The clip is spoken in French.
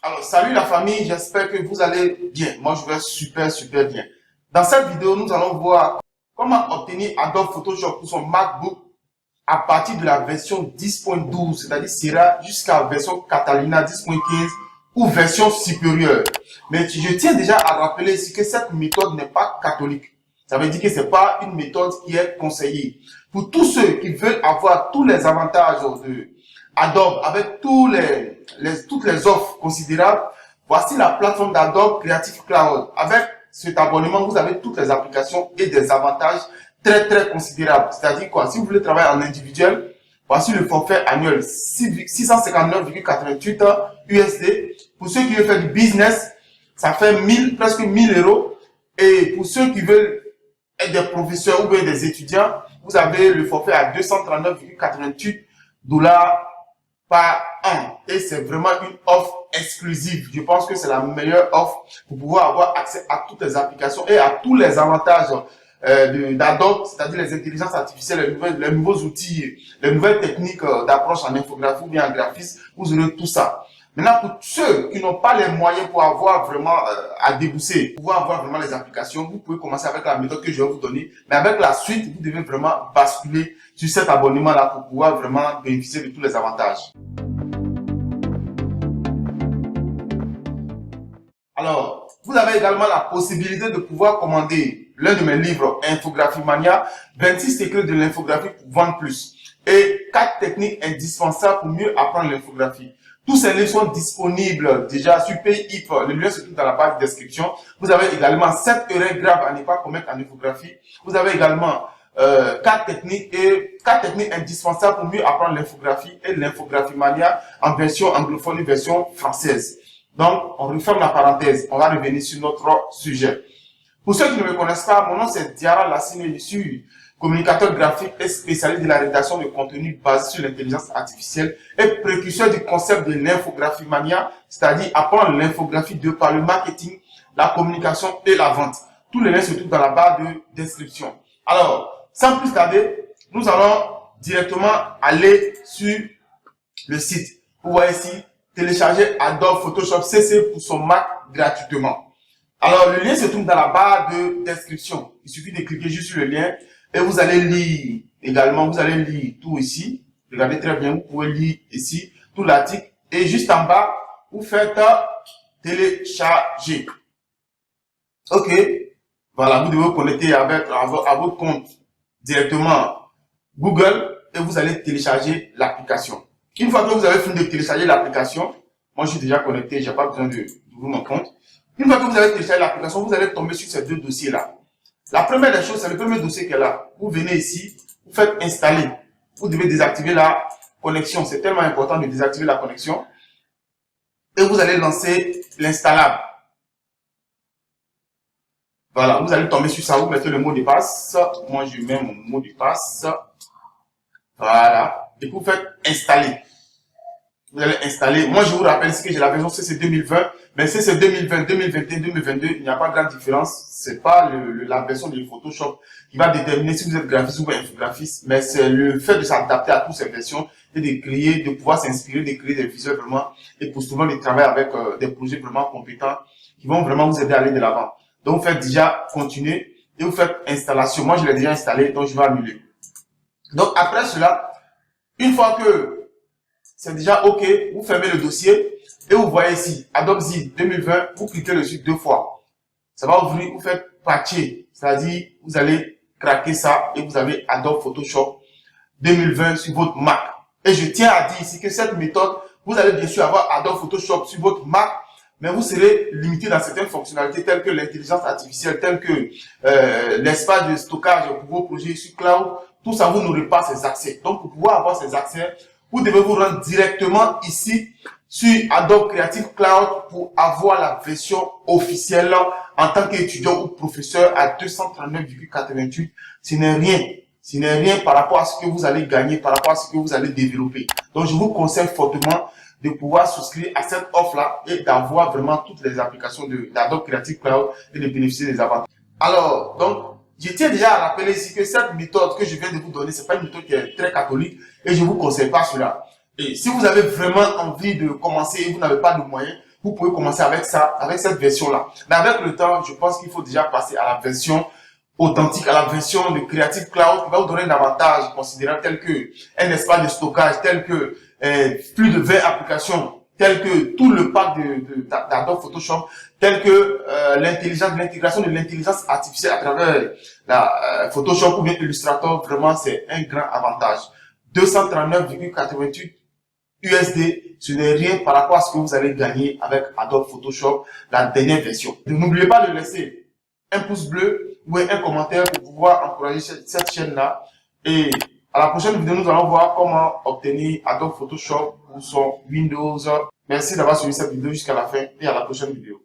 Alors, salut la famille, j'espère que vous allez bien. Moi, je vais super bien. Dans cette vidéo, nous allons voir comment obtenir Adobe Photoshop pour son MacBook à partir de la version 10.12, c'est-à-dire Sierra jusqu'à la version Catalina 10.15 ou version supérieure. Mais je tiens déjà à rappeler ici que cette méthode n'est pas catholique. Ça veut dire que c'est pas une méthode qui est conseillée. Pour tous ceux qui veulent avoir tous les avantages de Adobe avec toutes les offres considérables, voici la plateforme d'Adobe Creative Cloud. Avec cet abonnement, vous avez toutes les applications et des avantages très considérables. C'est-à-dire quoi? Si vous voulez travailler en individuel, voici le forfait annuel 659,88 USD. Pour ceux qui veulent faire du business, ça fait presque 1000 euros. Et pour ceux qui veulent être des professeurs ou bien des étudiants, vous avez le forfait à 239,88 $ par an. Et c'est vraiment une offre exclusive. Je pense que c'est la meilleure offre pour pouvoir avoir accès à toutes les applications et à tous les avantages d'Adobe, c'est-à-dire les intelligences artificielles, les nouveaux outils, les nouvelles techniques d'approche en infographie ou bien en graphisme. Vous aurez tout ça. Maintenant, pour ceux qui n'ont pas les moyens pour avoir vraiment à débourser, pour pouvoir avoir vraiment les applications, vous pouvez commencer avec la méthode que je vais vous donner. Mais avec la suite, vous devez vraiment basculer sur cet abonnement-là pour pouvoir vraiment bénéficier de tous les avantages. Alors, vous avez également la possibilité de pouvoir commander l'un de mes livres, Infographie Mania, 26 secrets de l'infographie pour vendre plus et 4 techniques indispensables pour mieux apprendre l'infographie. Tous ces livres sont disponibles déjà sur PayHip. Le lien se trouve dans la barre de description. Vous avez également 7 erreurs graves à ne pas commettre en infographie. Vous avez également 4 techniques indispensables pour mieux apprendre l'infographie et l'infographie mania en version anglophone et version française. Donc, on referme la parenthèse. On va revenir sur notre sujet. Pour ceux qui ne me connaissent pas, mon nom c'est Diarra Lassine. Je suis communicateur graphique et spécialiste de la rédaction de contenu basé sur l'intelligence artificielle et précurseur du concept de l'infographie mania, c'est-à-dire apprendre l'infographie par le marketing, la communication et la vente. Tous les liens se trouvent dans la barre de description. Alors, sans plus tarder, nous allons directement aller sur le site. Vous voyez ici, télécharger Adobe Photoshop CC pour son Mac gratuitement. Alors, le lien se trouve dans la barre de description. Il suffit de cliquer juste sur le lien et vous allez lire également, vous allez lire tout ici. Regardez très bien, vous pouvez lire ici tout l'article. Et juste en bas, vous faites télécharger. OK. Voilà, vous devez vous connecter à votre compte directement Google et vous allez télécharger l'application. Une fois que vous avez fini de télécharger l'application, moi je suis déjà connecté, j'ai pas besoin d'ouvrir mon compte. Une fois que vous avez téléchargé l'application, vous allez tomber sur ces deux dossiers-là. La première des choses, c'est le premier dossier qui est là. Vous venez ici, vous faites installer. Vous devez désactiver la connexion. C'est tellement important de désactiver la connexion. Et vous allez lancer l'installable. Voilà, vous allez tomber sur ça, vous mettez le mot de passe. Moi, je mets mon mot de passe. Voilà. Et vous faites installer. Vous allez installer. Moi, je vous rappelle ici que j'ai la version CC 2020. Mais CC 2020, 2021, 2022, il n'y a pas de grande différence. C'est pas la version de Photoshop qui va déterminer si vous êtes graphiste ou infographiste. Mais c'est le fait de s'adapter à toutes ces versions et de créer, de pouvoir s'inspirer, de créer des visuels vraiment et pour souvent de travailler avec des projets vraiment compétents qui vont vraiment vous aider à aller de l'avant. Donc, vous faites déjà continuer et vous faites installation. Moi, je l'ai déjà installé, donc je vais annuler. Donc, après cela, une fois que c'est déjà OK, vous fermez le dossier et vous voyez ici, Adobe Z 2020, vous cliquez dessus 2 fois. Ça va ouvrir, vous faites patcher, c'est-à-dire vous allez craquer ça et vous avez Adobe Photoshop 2020 sur votre Mac. Et je tiens à dire ici que cette méthode, vous allez bien sûr avoir Adobe Photoshop sur votre Mac, mais vous serez limité dans certaines fonctionnalités telles que l'intelligence artificielle, telles que l'espace de stockage pour vos projets sur cloud. Tout ça, vous n'aurez pas ces accès. Donc, pour pouvoir avoir ces accès, vous devez vous rendre directement ici sur Adobe Creative Cloud pour avoir la version officielle en tant qu'étudiant ou professeur à 239,88. Ce n'est rien. Ce n'est rien par rapport à ce que vous allez gagner, par rapport à ce que vous allez développer. Donc, je vous conseille fortement de pouvoir souscrire à cette offre-là et d'avoir vraiment toutes les applications d'Adobe Creative Cloud et de bénéficier des avantages. Alors, donc, je tiens déjà à rappeler ici que cette méthode que je viens de vous donner, c'est pas une méthode qui est très catholique et je vous conseille pas cela. Et si vous avez vraiment envie de commencer et vous n'avez pas de moyens, vous pouvez commencer avec ça, avec cette version-là. Mais avec le temps, je pense qu'il faut déjà passer à la version authentique, à la version de Creative Cloud qui va vous donner un avantage considérable tel que un espace de stockage, tel que plus de 20 applications, tel que tout le pack d'Adobe Photoshop, tel que l'intégration de l'intelligence artificielle à travers Photoshop ou bien Illustrator. Vraiment, c'est un grand avantage. 239,88 USD, ce n'est rien par rapport à ce que vous allez gagner avec Adobe Photoshop, la dernière version. N'oubliez pas de laisser un pouce bleu ou un commentaire pour pouvoir encourager cette chaîne-là. Et à la prochaine vidéo, nous allons voir comment obtenir Adobe Photoshop pour son Windows. Merci d'avoir suivi cette vidéo jusqu'à la fin et à la prochaine vidéo.